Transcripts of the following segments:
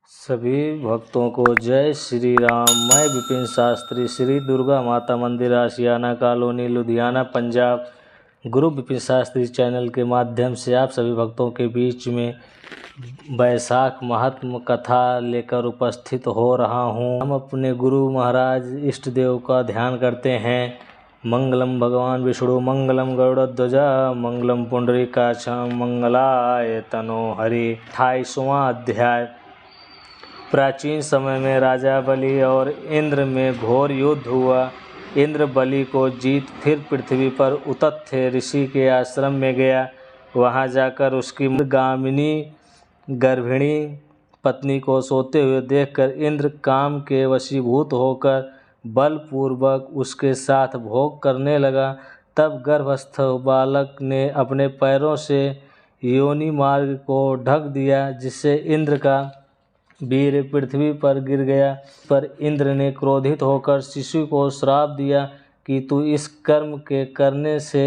सभी भक्तों को जय श्री राम। मैं विपिन शास्त्री, श्री दुर्गा माता मंदिर, आशियाना कॉलोनी, लुधियाना, पंजाब। गुरु विपिन शास्त्री चैनल के माध्यम से आप सभी भक्तों के बीच में वैशाख महात्म कथा लेकर उपस्थित हो रहा हूँ। हम अपने गुरु महाराज इष्ट देव का ध्यान करते हैं। मंगलम भगवान विष्णु, मंगलम गरुड़ध्वजा, मंगलम पुंडरीकाक्षं, मंगलाय तनो हरि। 28वां अध्याय। प्राचीन समय में राजा बलि और इंद्र में घोर युद्ध हुआ। इंद्र बलि को जीत फिर पृथ्वी पर उतथ्य ऋषि के आश्रम में गया। वहां जाकर उसकी गामिनी गर्भिणी पत्नी को सोते हुए देखकर इंद्र काम के वशीभूत होकर बलपूर्वक उसके साथ भोग करने लगा। तब गर्भस्थ बालक ने अपने पैरों से योनि मार्ग को ढक दिया, जिससे इंद्र का वीर पृथ्वी पर गिर गया। पर इंद्र ने क्रोधित होकर शिशु को श्राप दिया कि तू इस कर्म के करने से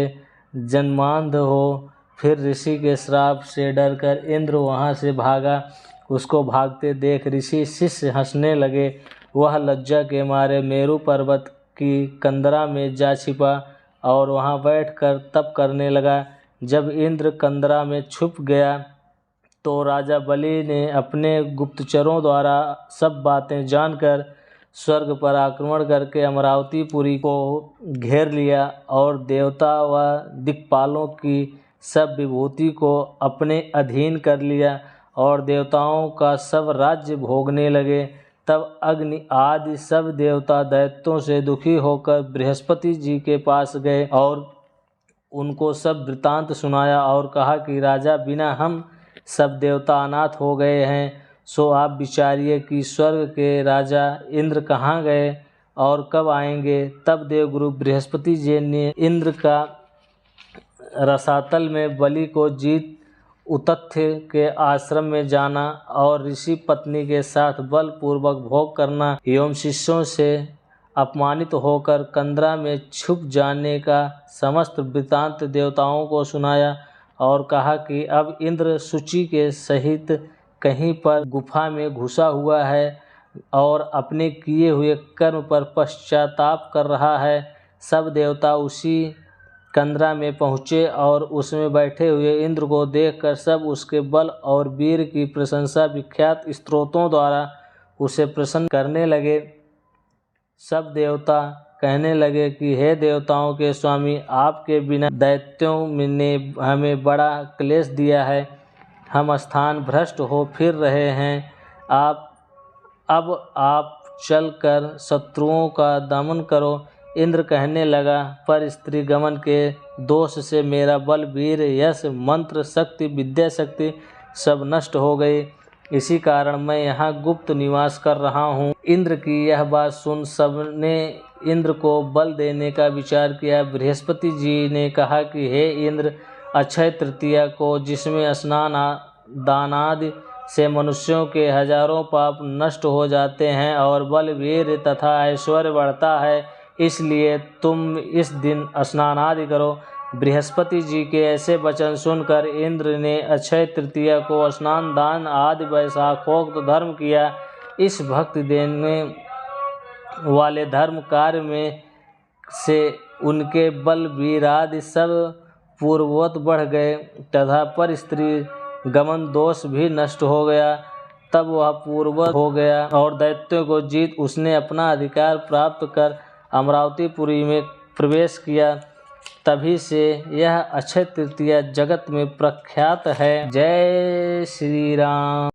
जन्मांध हो। फिर ऋषि के श्राप से डरकर इंद्र वहां से भागा। उसको भागते देख ऋषि शिष्य हंसने लगे। वह लज्जा के मारे मेरु पर्वत की कंदरा में जा छिपा और वहां बैठकर तप करने लगा। जब इंद्र कंदरा में छुप गया तो राजा बलि ने अपने गुप्तचरों द्वारा सब बातें जानकर स्वर्ग पर आक्रमण करके अमरावतीपुरी को घेर लिया और देवता व दिक्पालों की सब विभूति को अपने अधीन कर लिया और देवताओं का सब राज्य भोगने लगे। तब अग्नि आदि सब देवता दैत्यों से दुखी होकर बृहस्पति जी के पास गए और उनको सब वृतांत सुनाया और कहा कि राजा, बिना हम सब देवता अनाथ हो गए हैं, सो आप विचारिए कि स्वर्ग के राजा इंद्र कहाँ गए और कब आएंगे। तब देवगुरु बृहस्पति जी ने इंद्र का रसातल में बलि को जीत उतथ्य के आश्रम में जाना और ऋषि पत्नी के साथ बलपूर्वक भोग करना एवं शिष्यों से अपमानित होकर कंदरा में छुप जाने का समस्त वृत्तांत देवताओं को सुनाया और कहा कि अब इंद्र सूची के सहित कहीं पर गुफा में घुसा हुआ है और अपने किए हुए कर्म पर पश्चाताप कर रहा है। सब देवता उसी कंदरा में पहुँचे और उसमें बैठे हुए इंद्र को देखकर सब उसके बल और वीर की प्रशंसा विख्यात स्तोत्रों द्वारा उसे प्रसन्न करने लगे। सब देवता कहने लगे कि हे देवताओं के स्वामी, आपके बिना दैत्यों ने हमें बड़ा क्लेश दिया है। हम स्थान भ्रष्ट हो फिर रहे हैं। अब आप चलकर शत्रुओं का दमन करो। इंद्र कहने लगा, पर स्त्री गमन के दोष से मेरा बल, वीर, यश, मंत्र शक्ति, विद्या शक्ति सब नष्ट हो गई। इसी कारण मैं यहाँ गुप्त निवास कर रहा हूँ। इंद्र की यह बात सुन सबने इंद्र को बल देने का विचार किया। बृहस्पति जी ने कहा कि हे इंद्र, अक्षय तृतीया को, जिसमें स्नान दान आदि से मनुष्यों के हजारों पाप नष्ट हो जाते हैं और बल, वीर तथा ऐश्वर्य बढ़ता है, इसलिए तुम इस दिन स्नान आदि करो। बृहस्पति जी के ऐसे वचन सुनकर इंद्र ने अक्षय तृतीया को स्नान दान आदि वैशाखोक्त धर्म किया। इस भक्ति देने वाले धर्म कार्य में से उनके बल, वीर आदि सब पूर्ववत बढ़ गए तथा पर स्त्री गमन दोष भी नष्ट हो गया। तब वह पूर्ववत हो गया और दैत्यों को जीत उसने अपना अधिकार प्राप्त कर अमरावतीपुरी में प्रवेश किया। तभी से यह अक्षय तृतीया जगत में प्रख्यात है। जय श्री राम।